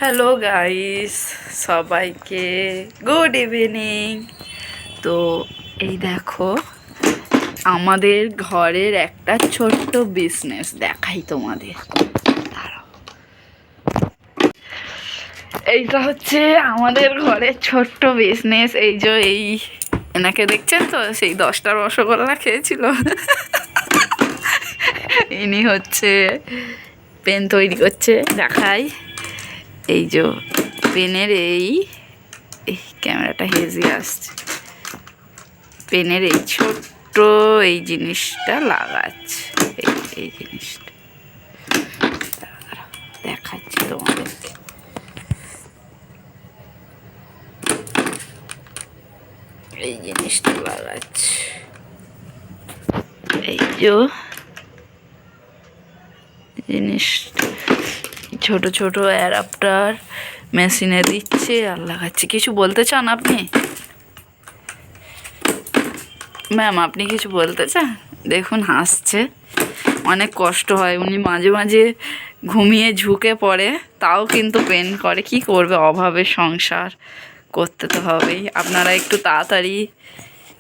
Hello guys, সবাইকে good evening. তো এই দেখো, আমাদের ঘরের একটা ছোট্ট বিজনেস দেখাই তোমাদের। দাঁড়াও, এইটা হচ্ছে আমাদের ঘরের ছোট্ট বিজনেস। এই যে এনাকে দেখছেন তো, সেই 10টা রসগোল্লা খেয়েছিল। ইনি হচ্ছে পেন তৈরি করছে, দেখাই। এই যে পেনের এই ক্যামেরাটা হেজি আসছে, পেনের এই ছোট্ট এই জিনিসটা লাগাচ্ছে। এই জিনিসটা দেখাচ্ছি তোমাদেরকে। এই জিনিসটা লাগাচ্ছে, এই যে জিনিসটা ছোট ছোট অ্যাডাপ্টার মেশিনে দিচ্ছে আর লাগাচ্ছে। কিছু বলতে চান আপনি? ম্যাম, আপনি কিছু বলতে চান? দেখুন হাসছে। অনেক কষ্ট হয়, উনি মাঝে মাঝে ঘুমিয়ে ঝুঁকে পড়ে, তাও কিন্তু পেন করে। কি করবে, অভাবের সংসার, করতে তো হবেই। আপনারা একটু তাড়াতাড়ি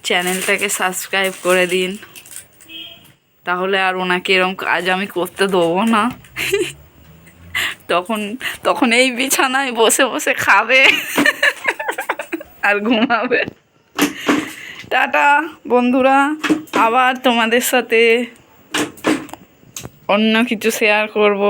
চ্যানেলটাকে সাবস্ক্রাইব করে দিন, তাহলে আর ওনাকে এরকম কাজ আমি করতে দেবো না। তখন তখন এই বিছানায় বসে বসে খাবে আর ঘুমাবে। টাটা বন্ধুরা, আবার তোমাদের সাথে অন্য কিছু শেয়ার করব।